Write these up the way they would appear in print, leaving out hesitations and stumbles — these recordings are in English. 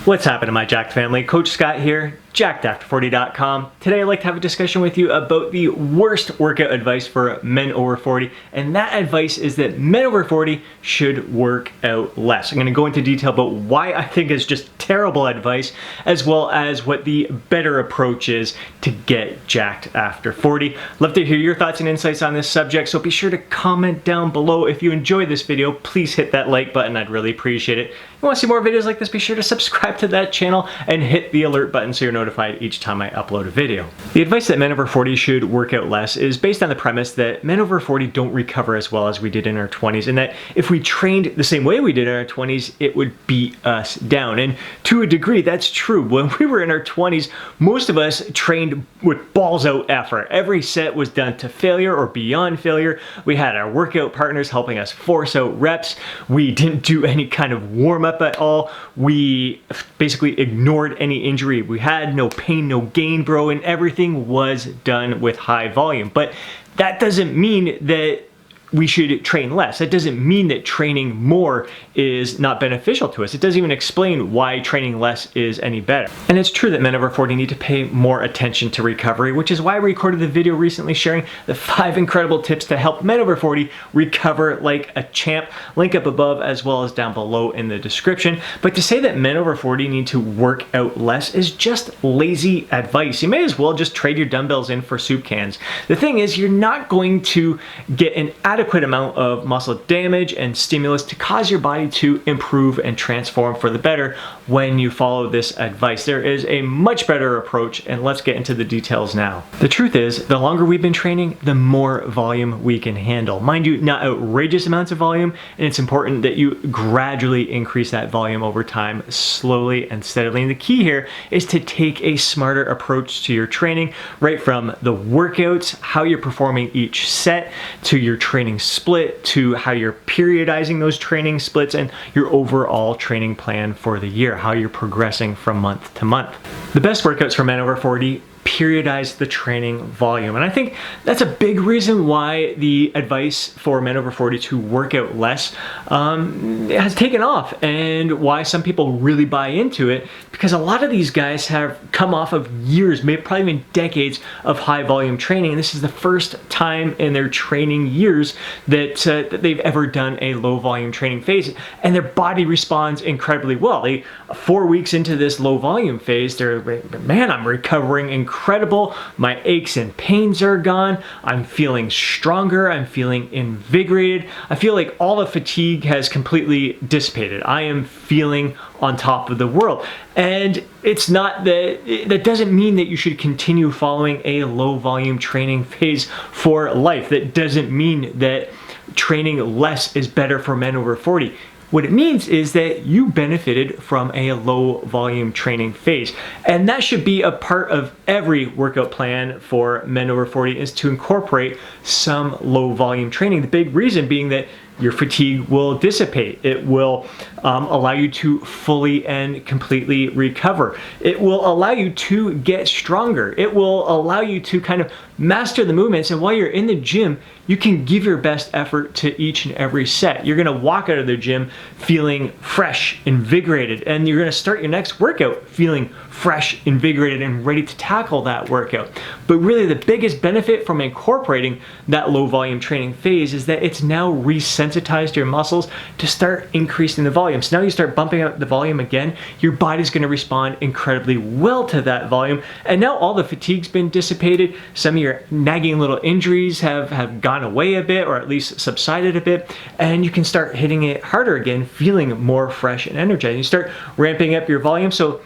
What's happening, my Jacked family? Coach Scott here, jackedafter40.com. Today I'd like to have a discussion with you about the worst workout advice for men over 40, and that advice is that men over 40 should work out less. I'm going to go into detail about why I think it's just terrible advice, as well as what the better approach is to get jacked after 40. Love to hear your thoughts and insights on this subject, so be sure to comment down below. If you enjoyed this video, please hit that like button. I'd really appreciate it. If you want to see more videos like this, be sure to subscribe to that channel and hit the alert button so you're notified each time I upload a video. The advice that men over 40 should work out less is based on the premise that men over 40 don't recover as well as we did in our 20s, and that if we trained the same way we did in our 20s, it would beat us down. And to a degree, that's true. When we were in our 20s, most of us trained with balls out effort. Every set was done to failure or beyond failure. We had our workout partners helping us force out reps. We didn't do any kind of warm-up at all. We basically ignored any injury we had. No pain, no gain, bro, and everything was done with high volume. But that doesn't mean that we should train less. That doesn't mean that training more is not beneficial to us. It doesn't even explain why training less is any better. And it's true that men over 40 need to pay more attention to recovery, which is why I recorded the video recently sharing the 5 incredible tips to help men over 40 recover like a champ. Link up above as well as down below in the description. But to say that men over 40 need to work out less is just lazy advice. You may as well just trade your dumbbells in for soup cans. The thing is, you're not going to get an adequate amount of muscle damage and stimulus to cause your body to improve and transform for the better when you follow this advice. There is a much better approach, and let's get into the details now. The truth is, the longer we've been training, the more volume we can handle. Mind you, not outrageous amounts of volume, and it's important that you gradually increase that volume over time, slowly and steadily. And the key here is to take a smarter approach to your training, right from the workouts, how you're performing each set, to your training split, to how you're periodizing those training splits, and your overall training plan for the year, how you're progressing from month to month. The best workouts for men over 40 periodize the training volume. And I think that's a big reason why the advice for men over 40 to work out less has taken off, and why some people really buy into it, because a lot of these guys have come off of years, maybe probably even decades of high volume training, and this is the first time in their training years that they've ever done a low volume training phase, and their body responds incredibly well. 4 weeks into this low volume phase, they're, man, I'm recovering incredible. My aches and pains are gone. I'm feeling stronger. I'm feeling invigorated. I feel like all the fatigue has completely dissipated. I am feeling on top of the world. And it's not that doesn't mean that you should continue following a low volume training phase for life. That doesn't mean that training less is better for men over 40. What it means is that you benefited from a low volume training phase. And that should be a part of every workout plan for men over 40, is to incorporate some low volume training. The big reason being that your fatigue will dissipate. It will allow you to fully and completely recover. It will allow you to get stronger. It will allow you to kind of master the movements, and while you're in the gym, you can give your best effort to each and every set. You're gonna walk out of the gym feeling fresh, invigorated, and you're gonna start your next workout feeling fresh, invigorated, and ready to tackle that workout. But really, the biggest benefit from incorporating that low volume training phase is that it's now resensitized your muscles to start increasing the volume. So now you start bumping up the volume again, your body's gonna respond incredibly well to that volume, and now all the fatigue's been dissipated. Some of your nagging little injuries have gone away a bit, or at least subsided a bit, and you can start hitting it harder again, feeling more fresh and energized. You start ramping up your volume. So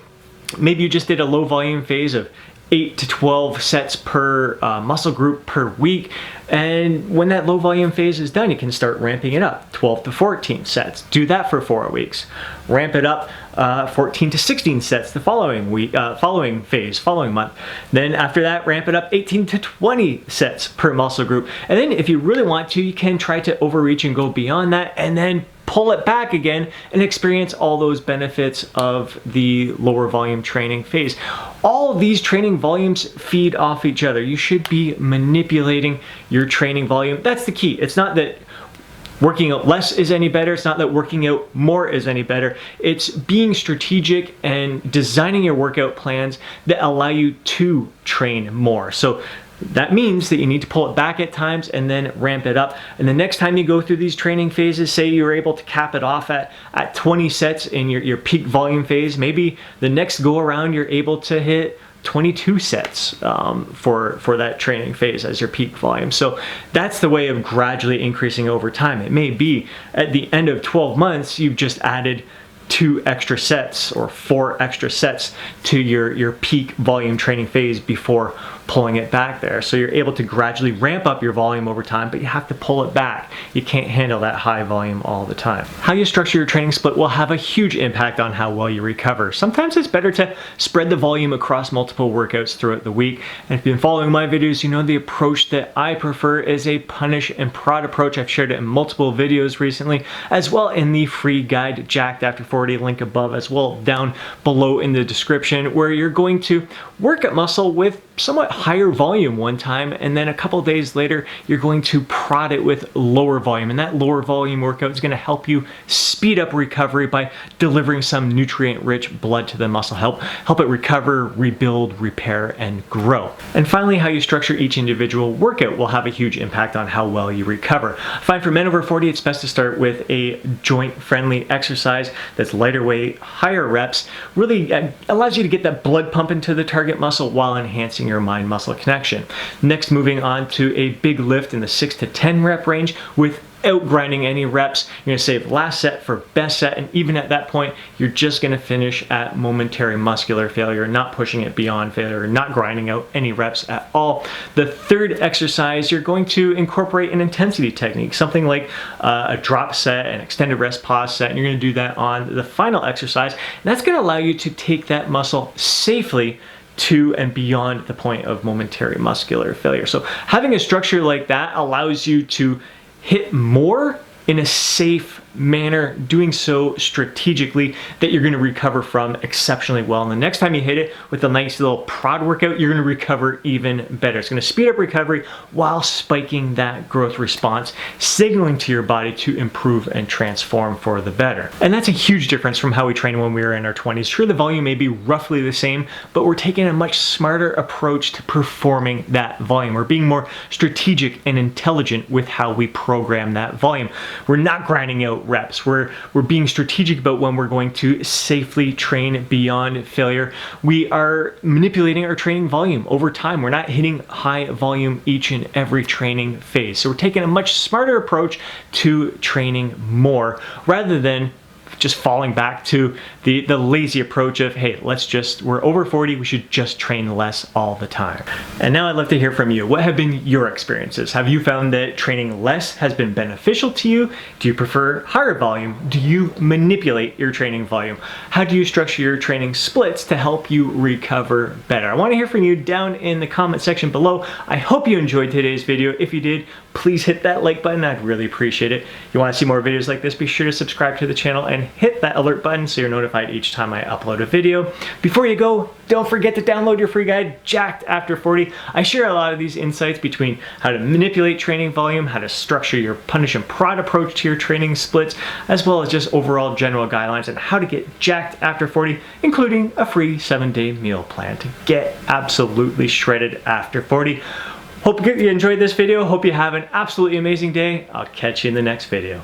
maybe you just did a low volume phase of 8 to 12 sets per muscle group per week. And when that low volume phase is done, you can start ramping it up, 12 to 14 sets. Do that for 4 weeks. Ramp it up 14 to 16 sets the following week, following month. Then after that, ramp it up 18 to 20 sets per muscle group. And then if you really want to, you can try to overreach and go beyond that, and then pull it back again and experience all those benefits of the lower volume training phase. All of these training volumes feed off each other. You should be manipulating your training volume. That's the key. It's not that working out less is any better. It's not that working out more is any better. It's being strategic and designing your workout plans that allow you to train more. So that means that you need to pull it back at times and then ramp it up. And the next time you go through these training phases, say you're able to cap it off at 20 sets in your peak volume phase, maybe the next go around you're able to hit 22 sets for that training phase as your peak volume. So that's the way of gradually increasing over time. It may be at the end of 12 months, you've just added 2 extra sets or 4 extra sets to your peak volume training phase before pulling it back there. So you're able to gradually ramp up your volume over time, but you have to pull it back. You can't handle that high volume all the time. How you structure your training split will have a huge impact on how well you recover. Sometimes it's better to spread the volume across multiple workouts throughout the week. And if you've been following my videos, you know the approach that I prefer is a punish and prod approach. I've shared it in multiple videos recently, as well in the free guide, Jacked After 40, link above, as well down below in the description, where you're going to work at muscle with somewhat higher volume one time, and then a couple days later you're going to prod it with lower volume, and that lower volume workout is going to help you speed up recovery by delivering some nutrient-rich blood to the muscle, help it recover, rebuild, repair, and grow. And finally, how you structure each individual workout will have a huge impact on how well you recover. I find for men over 40, it's best to start with a joint-friendly exercise that's lighter weight, higher reps, really allows you to get that blood pumping to the target muscle while enhancing your mind-muscle connection. Next, moving on to a big lift in the 6 to 10 rep range without grinding any reps. You're going to save last set for best set, and even at that point, you're just going to finish at momentary muscular failure, not pushing it beyond failure, not grinding out any reps at all. The third exercise, you're going to incorporate an intensity technique, something like a drop set, an extended rest pause set, and you're going to do that on the final exercise. And that's going to allow you to take that muscle safely to and beyond the point of momentary muscular failure. So having a structure like that allows you to hit more in a safe manner, doing so strategically that you're going to recover from exceptionally well. And the next time you hit it with a nice little prod workout, you're going to recover even better. It's going to speed up recovery while spiking that growth response, signaling to your body to improve and transform for the better. And that's a huge difference from how we trained when we were in our 20s. Sure, the volume may be roughly the same, but we're taking a much smarter approach to performing that volume. We're being more strategic and intelligent with how we program that volume. We're not grinding out reps. We're being strategic about when we're going to safely train beyond failure. We are manipulating our training volume over time. We're not hitting high volume each and every training phase. So we're taking a much smarter approach to training more rather than just falling back to the lazy approach of, hey, we're over 40, we should just train less all the time. And now I'd love to hear from you. What have been your experiences? Have you found that training less has been beneficial to you? Do you prefer higher volume? Do you manipulate your training volume? How do you structure your training splits to help you recover better? I want to hear from you down in the comment section below. I hope you enjoyed today's video. If you did, please hit that like button. I'd really appreciate it. If you want to see more videos like this, be sure to subscribe to the channel and hit that alert button so you're notified each time I upload a video. Before you go, don't forget to download your free guide, Jacked After 40. I share a lot of these insights between how to manipulate training volume, how to structure your punish and prod approach to your training splits, as well as just overall general guidelines on how to get jacked after 40, including a free 7-day meal plan to get absolutely shredded after 40. Hope you enjoyed this video. Hope you have an absolutely amazing day. I'll catch you in the next video.